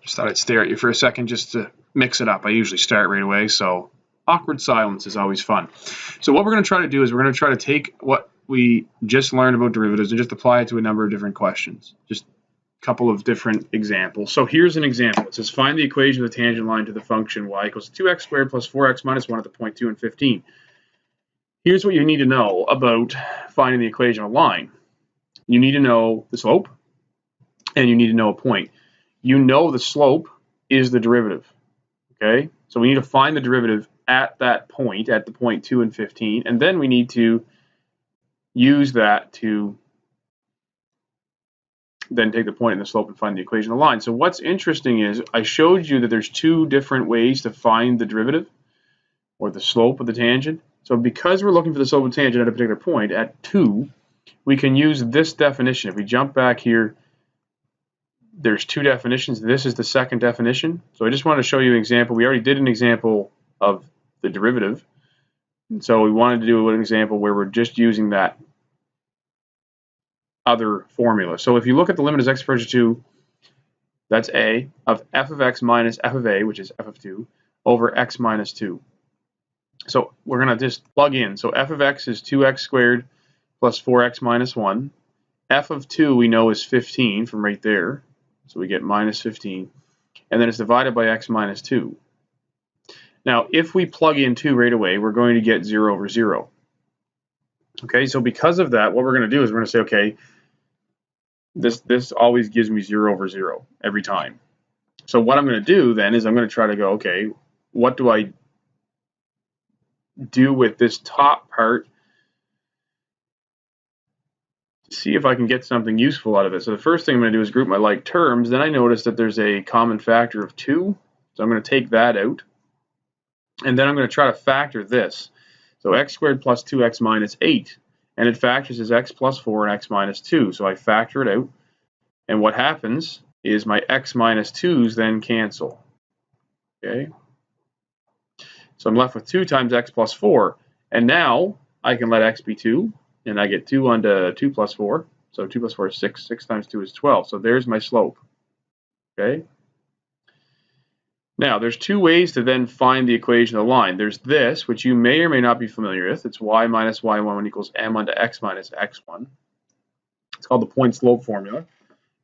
Just thought I'd stare at you for a second just to mix it up. I usually start right away, so awkward silence is always fun. So what we're going to try to do is we're going to try to take what we just learned about derivatives and just apply it to a number of different questions. Just a couple of different examples. So here's an example. It says find the equation of the tangent line to the function y equals 2x squared plus 4x minus 1 at the point 2 and 15. Here's what you need to know about finding the equation of a line. You need to know the slope, and you need to know a point. You know the slope is the derivative, okay? So we need to find the derivative at that point, at the point 2 and 15, and then we need to use that to then take the point and the slope and find the equation of the line. So what's interesting is I showed you that there's two different ways to find the derivative or the slope of the tangent. So because we're looking for the slope of the tangent at a particular point, at 2, we can use this definition. If we jump back here, there's two definitions. This is the second definition. So I just want to show you an example. We already did an example of the derivative. And so we wanted to do an example where we're just using that other formula. So if you look at the limit as x approaches 2, that's a, of f of x minus f of a, which is f of 2, over x minus 2. So we're going to just plug in. So f of x is 2x squared plus 4x minus 1. F of 2 we know is 15 from right there. So we get minus 15. And then it's divided by x minus 2. Now, if we plug in 2 right away, we're going to get 0 over 0. Okay, so because of that, what we're going to do is we're going to say, okay, this always gives me 0 over 0 every time. So what I'm going to do then is I'm going to try to go, okay, what do I do with this top part to see if I can get something useful out of it. So the first thing I'm going to do is group my like terms. Then I notice that there's a common factor of 2. So I'm going to take that out. And then I'm going to try to factor this. So x squared plus 2x minus 8. And it factors as x plus 4 and x minus 2. So I factor it out. And what happens is my x minus 2's then cancel. Okay. So I'm left with 2 times x plus 4. And now I can let x be 2. And I get 2 onto 2 plus 4. So 2 plus 4 is 6. 6 times 2 is 12. So there's my slope. Okay. Now, there's two ways to then find the equation of the line. There's this, which you may or may not be familiar with. It's y minus y1 equals m onto x minus x1. It's called the point slope formula.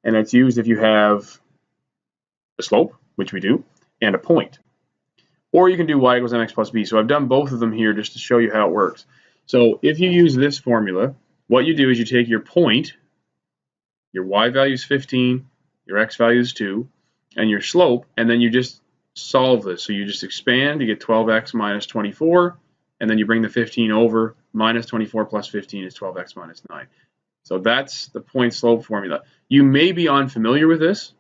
And it's used if you have a slope, which we do, and a point. Or you can do y equals mx plus b. So I've done both of them here just to show you how it works. So if you use this formula, what you do is you take your point, your y value is 15, your x value is 2, and your slope, and then you just solve this. So you just expand, you get 12x minus 24, and then you bring the 15 over, minus 24 plus 15 is 12x minus 9. So that's the point slope formula. You may be unfamiliar with this.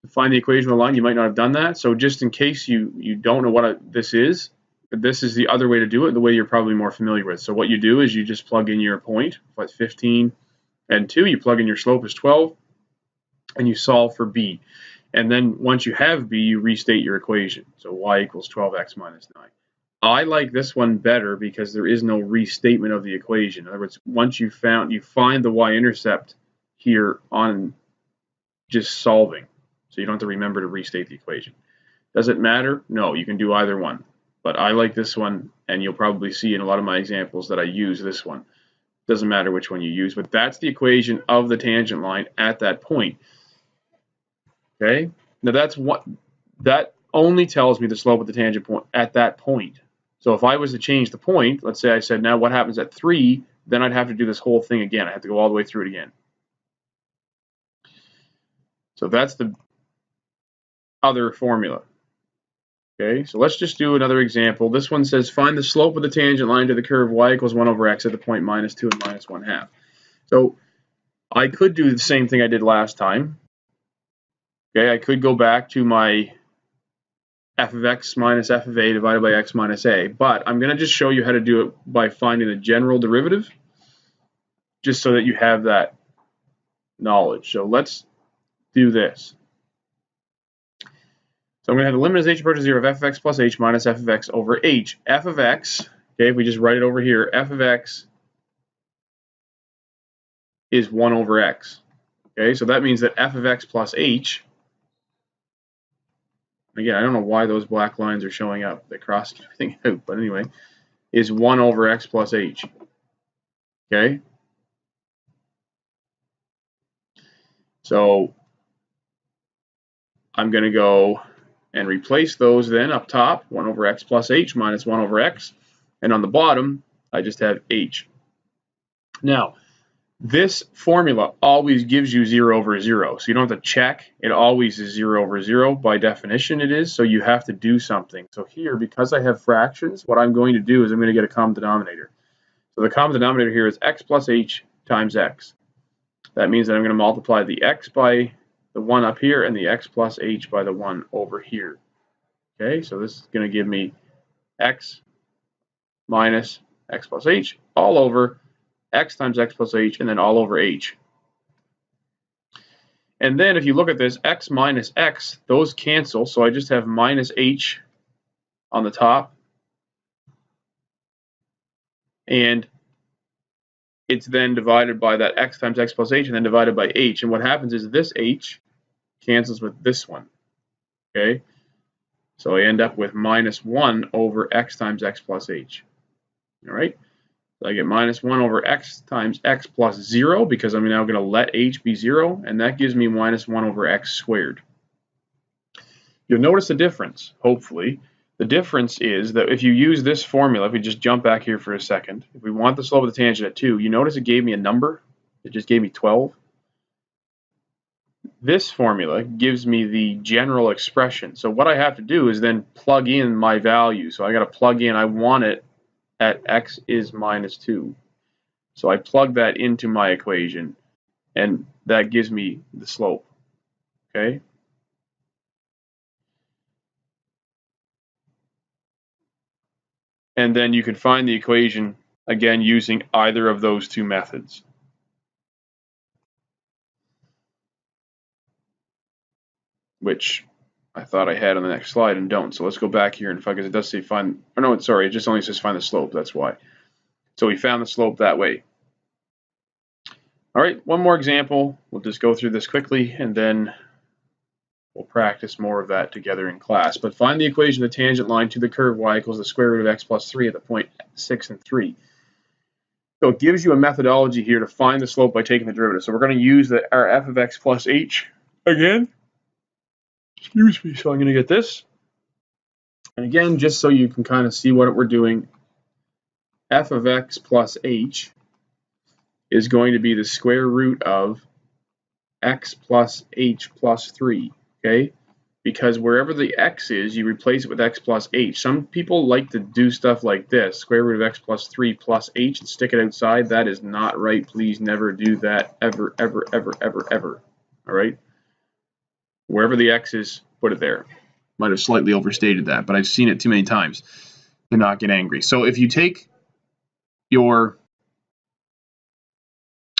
To find the equation of the line, you might not have done that. So just in case you don't know what this is the other way to do it, the way you're probably more familiar with. So what you do is you just plug in your point, what's 15 and 2, you plug in your slope is 12, and you solve for b. And then once you have b, you restate your equation. So y equals 12x minus 9. I like this one better because there is no restatement of the equation. In other words, once you find the y-intercept here on just solving. So you don't have to remember to restate the equation. Does it matter? No, you can do either one. But I like this one, and you'll probably see in a lot of my examples that I use this one. Doesn't matter which one you use, but that's the equation of the tangent line at that point. Okay, now that only tells me the slope of the tangent point at that point. So if I was to change the point, let's say I said, now what happens at 3, then I'd have to do this whole thing again. I have to go all the way through it again. So that's the other formula. Okay, so let's just do another example. This one says find the slope of the tangent line to the curve y equals 1 over x at the point minus 2 and minus 1/2. So I could do the same thing I did last time. Okay, I could go back to my f of x minus f of a divided by x minus a, but I'm going to just show you how to do it by finding the general derivative, just so that you have that knowledge. So let's do this. So I'm going to have the limit as h approaches 0 of f of x plus h minus f of x over h. F of x, okay, if we just write it over here, f of x is 1 over x. Okay, so that means that f of x plus h again, I don't know why those black lines are showing up. They cross everything out, but anyway, is 1 over x plus h. Okay? So I'm going to go and replace those then up top, 1 over x plus h minus 1 over x. And on the bottom, I just have h. Now, this formula always gives you 0 over 0. So you don't have to check. It always is 0 over 0. By definition, it is. So you have to do something. So here, because I have fractions, what I'm going to do is I'm going to get a common denominator. So the common denominator here is x plus h times x. That means that I'm going to multiply the x by the 1 up here and the x plus h by the 1 over here. Okay, so this is going to give me x minus x plus h all over x times x plus h and then all over h. And then if you look at this, x minus x, those cancel, so I just have minus h on the top. And it's then divided by that x times x plus h and then divided by h. And what happens is this h cancels with this one. Okay? So I end up with minus 1 over x times x plus h. All right? So I get minus 1 over x times x plus 0 because I'm now going to let h be 0, and that gives me minus 1 over x squared. You'll notice a difference, hopefully. The difference is that if you use this formula, if we just jump back here for a second, if we want the slope of the tangent at 2, you notice it gave me a number. It just gave me 12. This formula gives me the general expression. So what I have to do is then plug in my value. So I got to plug in, I want it at x is minus 2. So I plug that into my equation, and that gives me the slope. Okay? And then you can find the equation, again, using either of those two methods. Which I thought I had on the next slide and don't. So let's go back here and because it does say find, oh no, sorry, it just only says find the slope, that's why. So we found the slope that way. All right, one more example. We'll just go through this quickly and then we'll practice more of that together in class. But find the equation of the tangent line to the curve y equals the square root of x plus 3 at the point 6 and 3. So it gives you a methodology here to find the slope by taking the derivative. So we're going to use our f of x plus h again. Excuse me, so I'm going to get this. And again, just so you can kind of see what we're doing, f of x plus h is going to be the square root of x plus h plus 3, okay? Because wherever the x is, you replace it with x plus h. Some people like to do stuff like this, square root of x plus 3 plus h, and stick it outside. That is not right. Please never do that, ever, ever, ever, ever, ever, all right? Wherever the x is, put it there. Might have slightly overstated that, but I've seen it too many times to not get angry. So if you take your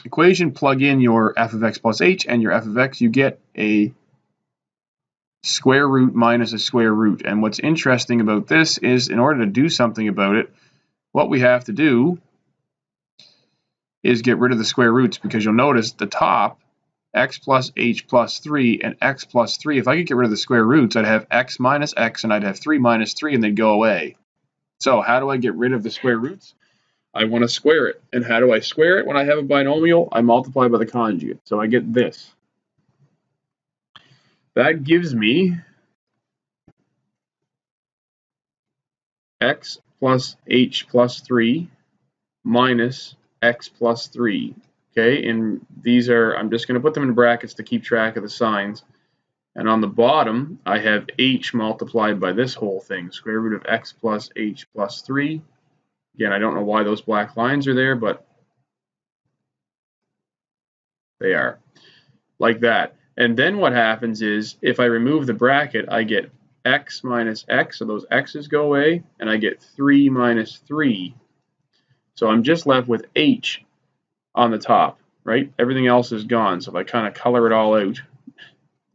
equation, plug in your f of x plus h and your f of x, you get a square root minus a square root. And what's interesting about this is in order to do something about it, what we have to do is get rid of the square roots, because you'll notice the top, x plus h plus 3 and x plus 3, if I could get rid of the square roots, I'd have x minus x and I'd have 3 minus 3 and they'd go away. So how do I get rid of the square roots? I want to square it. And how do I square it when I have a binomial? I multiply by the conjugate. So I get this. That gives me x plus h plus 3 minus x plus 3. Okay, and these are, I'm just going to put them in brackets to keep track of the signs. And on the bottom, I have h multiplied by this whole thing, square root of x plus h plus 3. Again, I don't know why those black lines are there, but they are. Like that. And then what happens is, if I remove the bracket, I get x minus x, so those x's go away, and I get 3 minus 3. So I'm just left with h on the top, right? Everything else is gone. So if I kind of color it all out,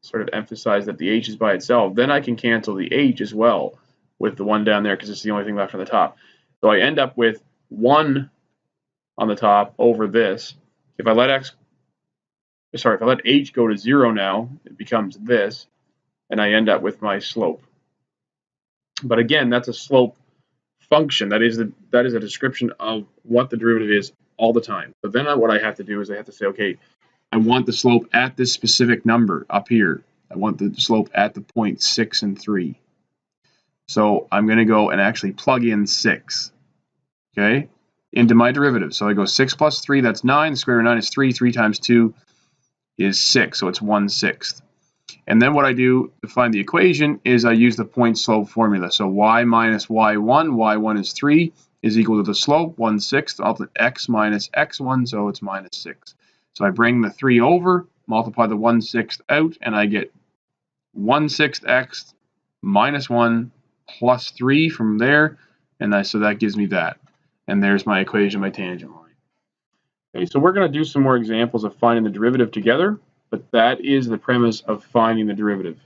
sort of emphasize that the h is by itself, then I can cancel the h as well with the 1 down there because it's the only thing left on the top. So I end up with 1 on the top over this. If I let h go to 0 now, it becomes this, and I end up with my slope. But again, that's a slope function. That is a description of what the derivative is all the time. So then what I have to do is I have to say, okay, I want the slope at this specific number up here. I want the slope at the point 6 and 3. So I'm going to go and actually plug in 6, okay, into my derivative. So I go 6 plus 3, that's 9. The square root of 9 is 3. 3 times 2 is 6, so it's 1/6. And then what I do to find the equation is I use the point slope formula. So y minus y1 is 3, is equal to the slope, 1/6, of x minus x1, so it's minus 6. So I bring the 3 over, multiply the 1/6 out, and I get 1/6 x minus 1 plus 3 from there, and so that gives me that. And there's my equation, my tangent line. Okay, so we're going to do some more examples of finding the derivative together, but that is the premise of finding the derivative.